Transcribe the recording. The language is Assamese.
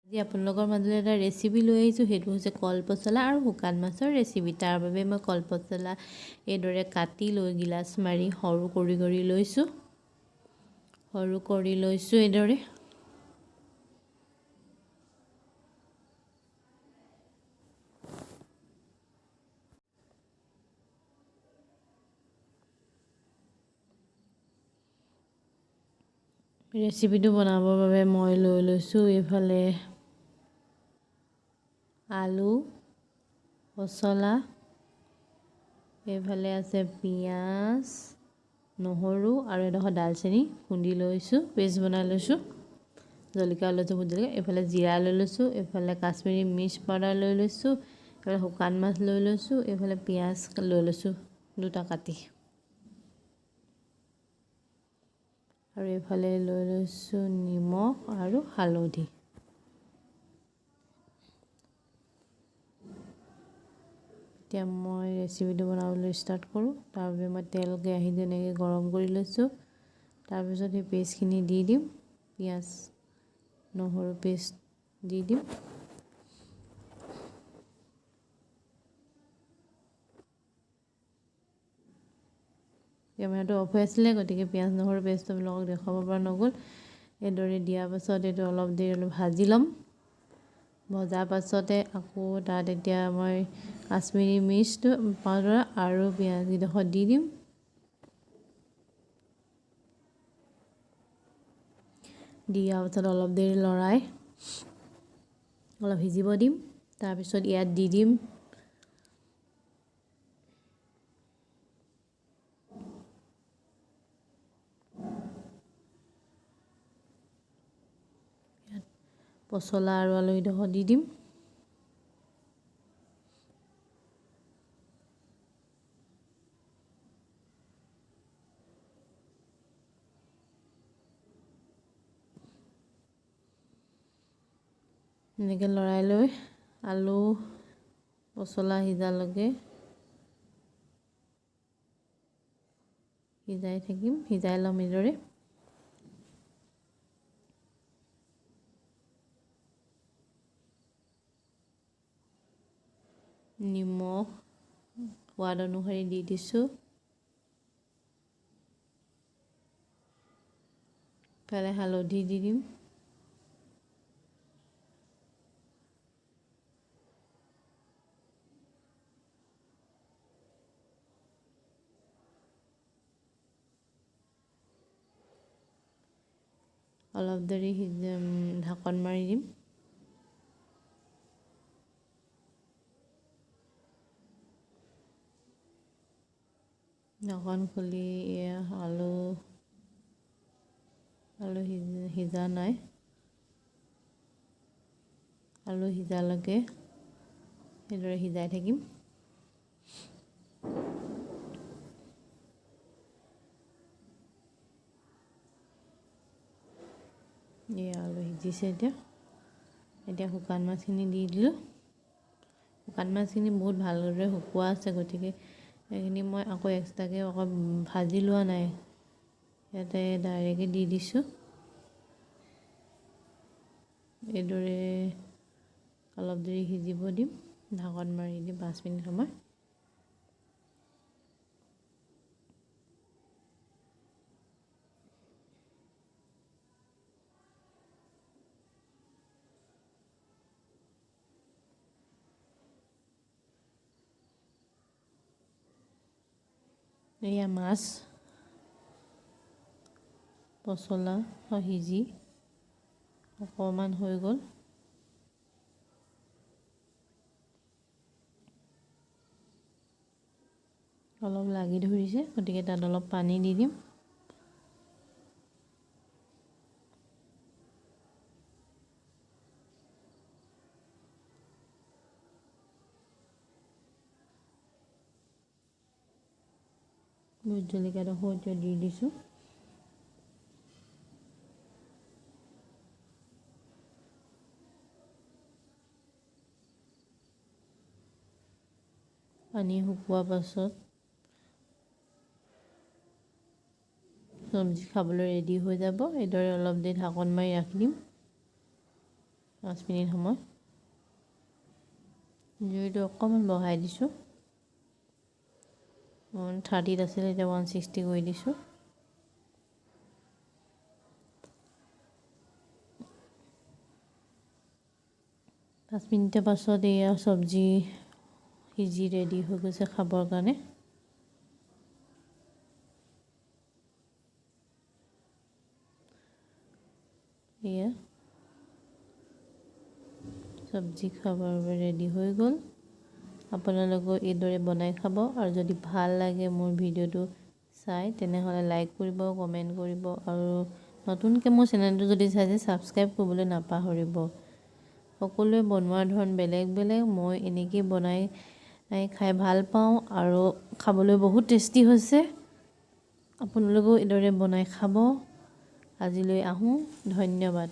আজি আপোনালোকৰ মাজলৈ এটা ৰেচিপি লৈ আহিছোঁ। সেইটো হৈছে কল পচলা আৰু শুকান মাছৰ ৰেচিপি। তাৰ বাবে মই কল পচলা এইদৰে কাটি লৈ গিলাচ মাৰি সৰু কৰি লৈছোঁ এইদৰে। ৰেচিপিটো বনাবৰ বাবে মই লৈ লৈছোঁ এইফালে আলু, পচলা, এইফালে আছে পিঁয়াজ, নহৰু আৰু এডোখৰ দালচেনি খুন্দি লৈছোঁ, পেষ্ট বনাই লৈছোঁ। জলকীয়া লৈছোঁ, ভোট জলকীয়া। এইফালে জিৰা লৈ লৈছোঁ, এইফালে কাশ্মীৰী মিৰ্চ পাউডাৰ লৈ লৈছোঁ, এইফালে শুকান মাছ লৈ লৈছোঁ, এইফালে পিঁয়াজ লৈ লৈছোঁ 2টা কাটি, আৰু এইফালে লৈ লৈছোঁ নিমখ আৰু হালধি। এতিয়া মই ৰেচিপিটো বনাবলৈ ষ্টাৰ্ট কৰোঁ। তাৰ বাবে মই তেল কেৰাহীত এনেকৈ গৰম কৰি লৈছোঁ। তাৰপিছত সেই পেষ্টখিনি দি দিম, পিঁয়াজ নহৰু পেষ্ট দি দিম। কেমেৰাটো অফ হৈ আছিলে, গতিকে পিঁয়াজ নহৰু পেষ্টটো আপোনালোকক দেখুৱাব পৰা নগ'ল। এইদৰে দিয়াৰ পাছত এইটো অলপ দেৰি ভাজি ল'ম। ভজাৰ পাছতে আকৌ তাত এতিয়া মই কাশ্মীৰী মিৰ্চটো পাউডাৰ আৰু পিঁয়াজকেইডোখৰ দি দিম। দিয়াৰ পাছত অলপ দেৰি লৰাই অলপ সিজিব দিম। তাৰপিছত ইয়াত দি দিম পচলা আৰু আলুকেইডোখৰ দি দিম। এনেকৈ লৰাই লৈ আলু পচলা সিজালৈকে সিজাই ল'ম এইদৰে। নিমখ সোৱাদ অনুসৰি দি দিছোঁ। ইফালে হালধি দি দিম। অলপ দেৰি ঢাকন মাৰি দিম। ঢাকন খুলি আলু সিজা নাই। আলু সিজালৈকে সেইদৰে সিজাই থাকিম। এই আলু সিজিছে। এতিয়া শুকান মাছখিনি দি দিলোঁ। শুকান মাছখিনি বহুত ভালদৰে শুকোৱা আছে, গতিকে এইখিনি মই আকৌ এক্সট্ৰাকৈ ভাজি লোৱা নাই, ইয়াতে ডাইৰেক্টকৈ দি দিছোঁ। এইদৰে অলপ দেৰি সিজিব দিম, ঢাকন মাৰি দিম 5 মিনিট সময়। এয়া মাছ পচলা সিজি অকণমান হৈ গ'ল। অলপ লাগি ধৰিছে, গতিকে তাত অলপ পানী দি দিম। ভোট জলকীয়াডোখৰ এতিয়া দি দিছোঁ। পানী শুকোৱাৰ পাছত চব্জি খাবলৈ ৰেডি হৈ যাব। এইদৰে অলপ দেৰি ঢাকন মাৰি ৰাখি দিম। 5 মিনিট সময় জুইটো অকণমান বঢ়াই দিছোঁ 30 আছিলে এতিয়া 160 কৰি দিছোঁ পাঁচ মিনিটৰ পাছত এয়া চব্জি সিজি ৰেডি হৈ গৈছে খাবৰ কাৰণে এয়া চব্জি খাবৰ বাবে ৰেডি হৈ গ'ল আপোনালোকে এইদৰে বনাই খাব আৰু যদি ভাল লাগে মোৰ ভিডিঅ'টো চাই তেনেহ'লে লাইক কৰিব কমেণ্ট কৰিব আৰু নতুনকৈ মোৰ চেনেলটো যদি চাইছে ছাবস্ক্ৰাইব কৰিবলৈ নাপাহৰিব সকলোৱে বনোৱাৰ ধৰণ বেলেগ বেলেগ মই এনেকৈ বনাই খাই ভাল পাওঁ আৰু খাবলৈ বহুত টেষ্টি হৈছে আপোনালোকেও এইদৰে বনাই খাব আজিলৈ আহোঁ ধন্যবাদ